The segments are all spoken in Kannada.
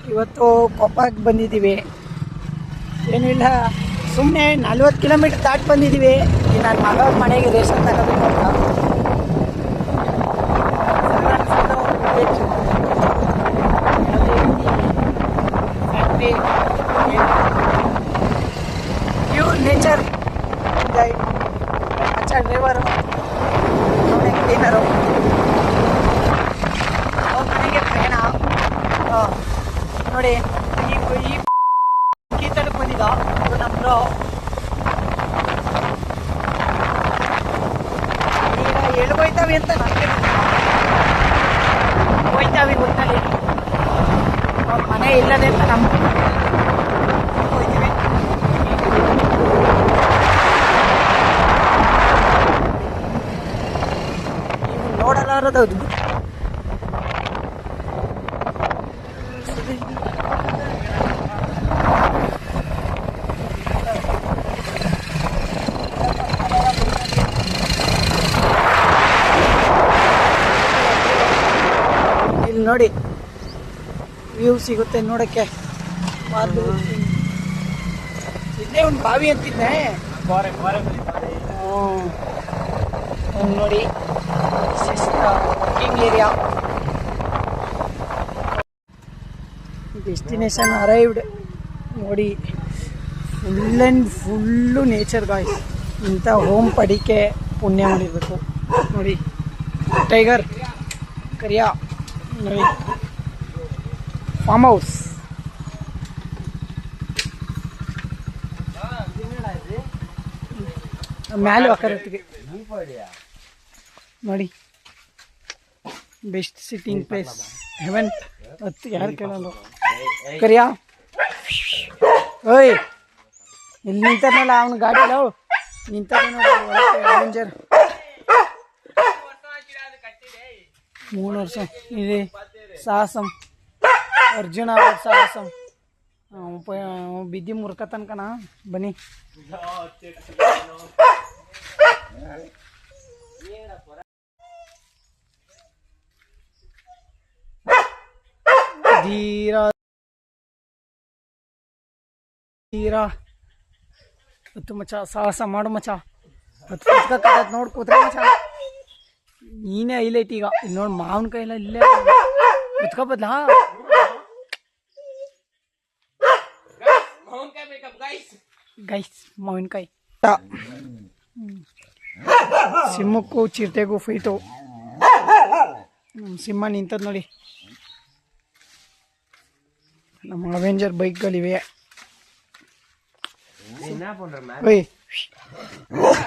ಇವತ್ತು ಕೊಪ್ಪಕ್ಕೆ ಬಂದಿದ್ದೀವಿ. ಏನಿಲ್ಲ, ಸುಮ್ಮನೆ 40 ಕಿಲೋಮೀಟ್ರ್ ದಾಟಿ ಬಂದಿದ್ದೀವಿ. ನನ್ನ ಮಗ ಮನೆಗೆ ರೇಷನ್ ತಗೋಬೇಕು ಅಂತ. Pure nature enjoy. ಅಚ್ಚ ಡ್ರೈವರು, ಕ್ಲೀನರು, ಅವ್ರ ಮನೆಗೆ ಪ್ರಯಾಣ. ನೋಡಿ, ಈ ಕೀತಡಕ್ಕೆ ಬಂದಿದ್ದ ನಮ್ಮದು. ಈಗ ಎಳ್ಗೋಯ್ತಾವೆ ಅಂತ ನನಗೆ ಹೋಯ್ತಾವೆ ಗೊತ್ತಲ್ಲಿ. ಅವ್ರ ಮನೆ ಇಲ್ಲದೆ ಅಂತ ನಮ್ಮ ಹೋಯ್ತೀವಿ. ನೀವು ನೋಡಲಾರದೌದು. ಇಲ್ಲಿ ನೋಡಿ, ವ್ಯೂ ಸಿಗುತ್ತೆ ನೋಡಕ್ಕೆ. ಇಲ್ಲೇ ಒಂದು ಬಾವಿ ಅಂತಿದ್ದೆ. ನೋಡಿ, ವರ್ಕಿಂಗ್ ಏರಿಯಾ. Destination arrived. ನೋಡಿ, full and full nature guys. ಇಂಥ ಹೋಮ್ ಪಡಿಕೆ ಪುಣ್ಯ ಮಾಡಿರಬೇಕು. ನೋಡಿ, ಟೈಗರ್ ಕರಿಯಾ. ನೋಡಿ, ಫಾರ್ಮ್ ಹೌಸ್. ಮ್ಯಾಲೆ ಹಾಕರತ್ತಿಗೆ ನೋಡಿ, ಬೆಸ್ಟ್ ಸಿಟ್ಟಿಂಗ್ ಪ್ಲೇಸ್, ಹೆವೆನ್. ಹತ್ತು ಯಾರು ಕೇಳಲ್ಲ. ಕರಿಯಾ, ಓಯ್ ಇಲ್ಲಿ ನಿಂತಾರಲ್ಲ ಅವನ ಗಾಡಿ ಅಲ್ಲ ನಿಂತಾರ ನೋಡಿ. ಅವೆಂಜರ್ 3 ವರ್ಷ ಇದೆ. ಸಾಹಸಂ ಅರ್ಜುನ ಅವ್ರ ಸಾಹಸಂ. ಬಿದ್ದಿ ಮುರ್ಕ ತನಕನ ಬನ್ನಿ. ಧೀರ ಧೀರ ಹತ್ತು ಮಚ, ಸಾಹಸ ಮಾಡು ಮಚ. ಹತ್ತು ನೋಡಿ ಕೂತ್ರೆ ಮಚ. ನೀನೇ ಹೈಲೈಟ್ ಈಗ. ಇಲ್ಲಿ ನೋಡಿ, ಮಾವಿನಕಾಯಿ ಎಲ್ಲ ಇಲ್ಲೇ ಕುತ್ಕೋಬದ್ಲ. ಗೈಸ್, ಮಾವಿನಕಾಯಿ. ಸಿಂಹಕ್ಕೂ ಚಿರತೆಗೂ ಫೈಟು. ಸಿಂಹ ನಿಂತದ್ ನೋಡಿ. ನಮ್ಮ ಅವೆಂಜರ್ ಬೈಕ್ಗಳಿವೆ.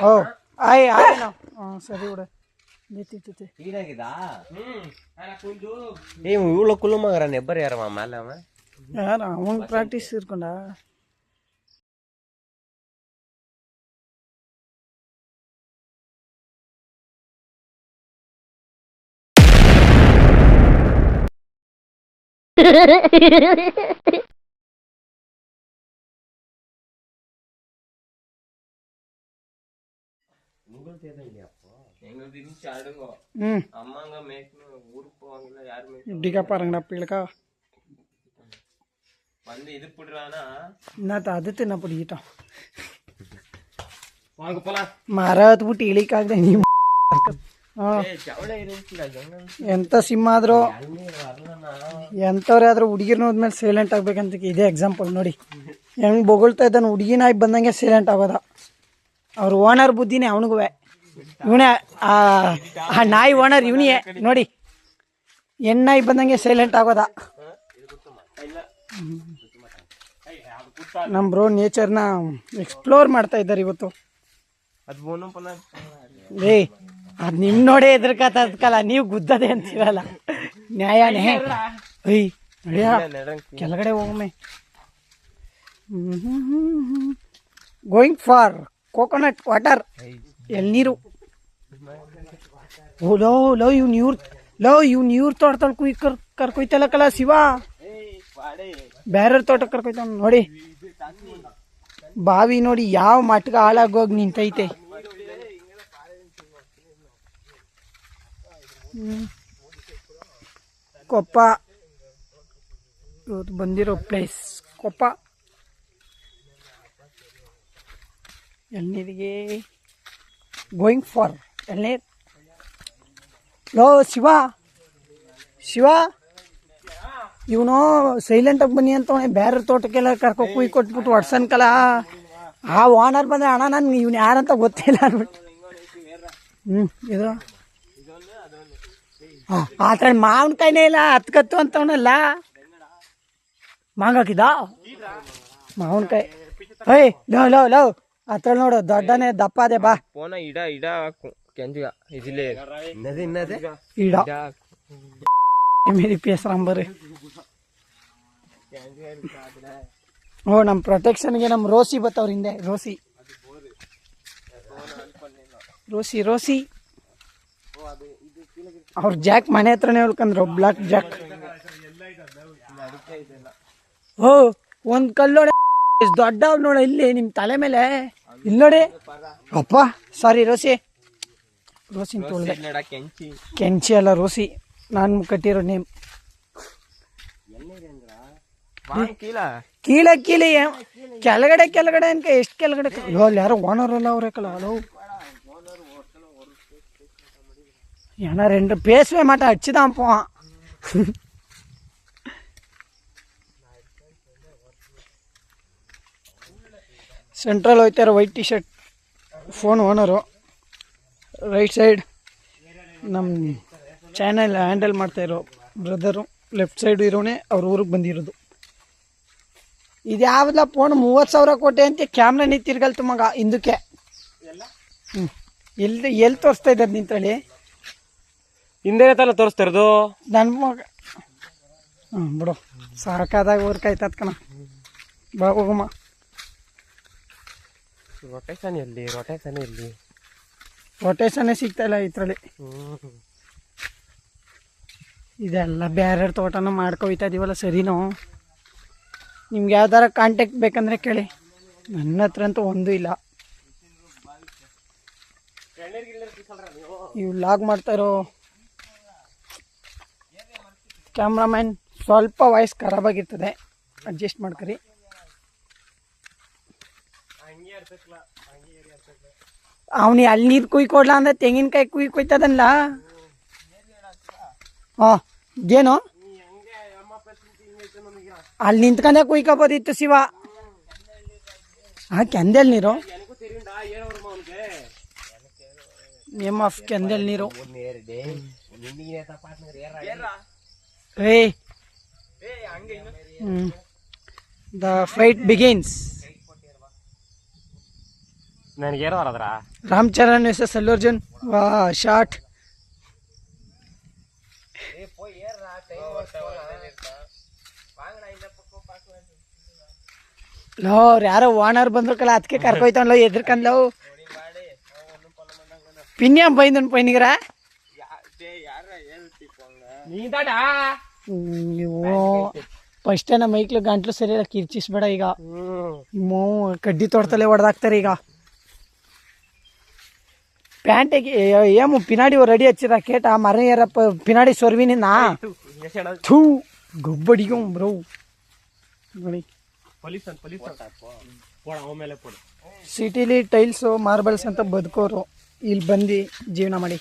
ಓ ಆಯ್ ಆಯ್ನ. ಸರಿ ಬಿಡ. ಇವಳು ಕುಲ್ಲು ಮಗರ ನೆಬ್ಬರ್ ಯಾರಮ್ಮ ಮೇಲೆ ಅವ ಯಾರ ಅವನ್ ಪ್ರಾಕ್ಟೀಸ್ ಇರ್ಕೊಂಡ. ಅದು ತಿನ್ನ ಪುಡಿಗಿಟ ಮಾರತ್ಬಿಟ್ಟು ಇಳಿಕಾಗ್ದೆ. ನೀವು ಎಂತ ಸಿಂಹ ಆದ್ರೂ ಎಂತವ್ರೆ ಆದ್ರೂ ಹುಡುಗಿರ್ನ ಹೋದ್ಮೇಲೆ ಸೈಲೆಂಟ್ ಆಗ್ಬೇಕಂತ ಇದೇ ಎಕ್ಸಾಂಪಲ್ ನೋಡಿ. ಹೆಂಗ್ ಬೊಗಳ್ತಾ ಇದ್ದಾನೆ. ಹುಡುಗಿ ನಾಯಿ ಬಂದಂಗೆ ಸೈಲೆಂಟ್ ಆಗೋದ. ಅವ್ರ ಓನರ್ ಬುದ್ಧಿನೇ ಅವನಿಗೂ. ಇವನೇ ಆ ನಾಯಿ ಓನರ್ ಇವನಿಯೇ ನೋಡಿ. ಹೆಣ್ಣಾಯಿ ಬಂದಂಗೆ ಸೈಲೆಂಟ್ ಆಗೋದ. ನಮ್ಮ ಬ್ರೋ ನೇಚರ್ನ ಎಕ್ಸ್ಪ್ಲೋರ್ ಮಾಡ್ತಾ ಇದ್ದಾರೆ ಇವತ್ತು. ಏ ಅದು ನಿಮ್ ನೋಡೇ ಎದ್ರಕಲ್ಲ, ನೀವು ಗುದ್ದದೆ ಅಂತೀರಲ್ಲ. ನ್ಯಾಯನೇ. ಏಯ್ ನಡೆಯ ಕೆಳಗಡೆ ಹೋಗಮ್ಮೆ. Going for coconut water. ಎಳ್ನೀರು. ಓ ಲೋ ಇವ್ನು ಇವ್ರ ತೋಟ ಕರ್ಕೊಯ್ತಲ್ಲಕ್ಕಲ್ಲ ಶಿವ. ಬೇರೆಯವ್ರ ತೋಟಕ್ಕೆ ಕರ್ಕೊಯ್ತಾವ ನೋಡಿ. ಬಾವಿ ನೋಡಿ ಯಾವ ಮಟ್ಗ ಹಾಳಾಗೋಗಿ ನಿಂತೈತೆ. ಕೊಪ್ಪ ಇವತ್ತು ಬಂದಿರೋ ಪ್ಲೇಸ್ ಕೊಪ್ಪ ಎಳ್ನೀರಿಗೆ ಗೋಯಿಂಗ್ ಫಾರ್ ಎಳ್ನೀರು. ಲೋ ಶಿವ ಇವನು ಸೈಲೆಂಟಾಗಿ ಬನ್ನಿ ಅಂತವನೇ ಬೇರೆ ತೋಟಕ್ಕೆಲ್ಲ ಕರ್ಕೊ ಕುಯ್ ಕೊಟ್ಬಿಟ್ಟು ಹೊಡ್ಸನ್ಕಲ್ಲ. ಆ ಓನರ್ ಬಂದ್ರೆ ಅಣ್ಣ ನನ್ಗೆ ಇವ್ನು ಯಾರಂತ ಗೊತ್ತಿಲ್ಲ ಅಂದ್ಬಿಟ್ಟು ಇದು ಆ ಥರ ಮಾವಿನಕಾಯಿನೇ ಇಲ್ಲ ಹತ್ಕತ್ತು ಅಂತವನಲ್ಲ ಮಾಂಗಾಕಿದ ಮಾವಿನಕಾಯಿ. ಏಯ್ ಲವ್ ಹತ್ರ ನೋಡು ದೊಡ್ಡನೇ ದಪ್ಪ ಅದೇ ಬಾ ಇಡ ಮೇರಿ ಪೇಸ್ ರಾಂಬರಿ. ಓ ನಮ್ಮ ಪ್ರೊಟೆಕ್ಷನ್ಗೆ ನಮ್ಮ ರೋಸಿ ಬತ್ತವ್ರ ಹಿಂದೆ ರೋಸಿ ಅವ್ರ ಜಾಕ್ ಮನೆ ಹತ್ರನೇ ಉಳ್ಕಂದ್ರು ಬ್ಲಾಕ್ ಜಾಕ್. ಓ ಒಂದ್ ಕಲ್ಲೋಡೆ ದೊಡ್ಡ ನೋಡ ಇಲ್ಲಿ ನಿಮ್ ತಲೆ ಮೇಲೆ ಇಲ್ಲಿ ನೋಡಿ. ಅಪ್ಪ ಸಾರಿ ರೋಸಿನ್ ತೊಳ್ದೆ, ಕೆಂಚಿ ಅಲ್ಲ ರೋಸಿ, ನಾನು ಕಟ್ಟಿರೋ ನೇಮ್. ಕೀಳಿ ಕೆಳಗಡೆ ಅನ್ಕ ಎಷ್ಟು ಕೆಳಗಡೆ ಅಲ್ಲಿ ಯಾರೋ ಓನರ್ ಅಲ್ಲ ಅವ್ರೆ ಕಲ ಹಲೋ ஏன்னா 2 பேசவே மாட்டேன் அடிச்சுதான் போவான். ಸೆಂಟ್ರಲ್ ಹೋಯ್ತಾರ white T shirt phone owner. Right side ನಮ್ಮ ಚಾನಲ್ ಹ್ಯಾಂಡಲ್ ಮಾಡ್ತಾಯಿರೋ ಬ್ರದರು. ಲೆಫ್ಟ್ ಸೈಡ್ ಇರೋನೇ ಅವ್ರ ಊರಿಗೆ ಬಂದಿರೋದು. ಇದು ಯಾವ್ದಲ್ಲ ಫೋನ್ 30,000 ಕೊಟ್ಟೆ ಅಂತ ಕ್ಯಾಮ್ರಾ ನೀ ತಿರ್ಗಲ್ತು ಮಗ ಹಿಂದಕ್ಕೆ. ಎಲ್ಲಿ ತೋರಿಸ್ತಾ ಇದ್ದಾರೆ ನಿಂತಳಿ ಹಿಂದೆ ತಲ್ಲ ತೋರಿಸ್ತಾ ಇರೋದು ನನ್ನ ಮಗ. ಬಿಡು ಸಾಕಾದಾಗ ಊರ್ಕಾಯ್ತದ ಕಣ ಬಾ ಹೋಗಮ್ಮ. ರೊಟೇಷನ್ನೇ ಸಿಗ್ತಾ ಇಲ್ಲ ಇದ್ರಲ್ಲಿ. ಇದೆಲ್ಲ ಬೇರೆ ತೋಟನ ಮಾಡ್ಕೊಯ್ತಾ ಇದೀವಲ್ಲ ಸರಿನೋ. ನಿಮ್ಗೆ ಯಾವ್ದಾರ ಕಾಂಟ್ಯಾಕ್ಟ್ ಬೇಕಂದ್ರೆ ಕೇಳಿ, ನನ್ನ ಹತ್ರ ಅಂತೂ ಒಂದೂ ಇಲ್ಲ. ಇವು ಲಾಗ್ ಮಾಡ್ತಾರೋ ಕ್ಯಾಮ್ರಾಮ್ಯಾನ್ ಸ್ವಲ್ಪ ವಾಯ್ಸ್ ಖರಾಬಾಗಿರ್ತದೆ, ಅಡ್ಜಸ್ಟ್ ಮಾಡ್ಕೊರಿ. ಅವನಿ ಅಲ್ಲಿ ನೀರು ಕುಯ್ಕೊಡ್ಲಾ ಅಂದ್ರೆ ತೆಂಗಿನಕಾಯಿ ಕೊಯ್ತದಲ್ಲ. ಏನು ಅಲ್ಲಿ ನಿಂತ್ಕೊಂಡೆ ಕುಯ್ಕೋಬೋದಿತ್ತು ಶಿವ. ಕೆಂದೆಲ್ ನೀರು ನೇಮ್ ಆಫ್ ಕೆಂದೆಲ್ ನೀರು. The fight begins. Ram Charan versus Allu Arjun. ವಾ ಶಾಟ್. ಲೋ ಯಾರೋ ಓನರ್ ಬಂದ್ರು ಕಲ ಅದಕ್ಕೆ ಕರ್ಕೊಯ್ತಾನಲ್ಲ ಎದ್ರಕಂದ್ಲವು ಪಿನ್ಯಾಂ ಬೈಂದನ್ ಪೈನಿಗರ. ನೀವು ಫಸ್ಟ್ ನಮ್ಮ ಮೈಕ್ಲು ಗಂಟ್ಲು ಸರಿ ಕಿರ್ಚಿಸ್ಬೇಡ ಈಗ. ಕಡ್ಡಿ ತೋಟದಲ್ಲೇ ಹೊಡೆದಾಕ್ತಾರೆ ಈಗ. ಪ್ಯಾಂಟಿಗೆ ಏಮು ಪಿನಾಡಿ ರೆಡಿ ಹಚ್ಚಿರ ಕೇಟ ಮರ ಪಿನಾಡಿ ಸೊರ್ವಿನ ಥೂ ಗೊಬ್ಬಡಿಗೂ ಬ್ರೋ ನೋಡಿ. ಸಿಟಿಲಿ ಟೈಲ್ಸು ಮಾರ್ಬಲ್ಸ್ ಅಂತ ಬದುಕೋರು ಇಲ್ಲಿ ಬಂದು ಜೀವನ ಮಾಡಿ.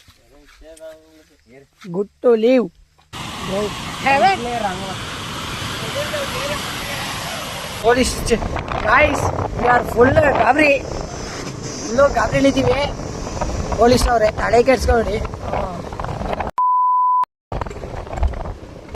Good to leave police guys. We are full ಗಾಬರಿಲಿದ್ದೀವಿ. ಪೊಲೀಸ್ನವ್ರೆ ತಲೆ ಕೆಡ್ಸ್ಕೊಬೇಡಿ.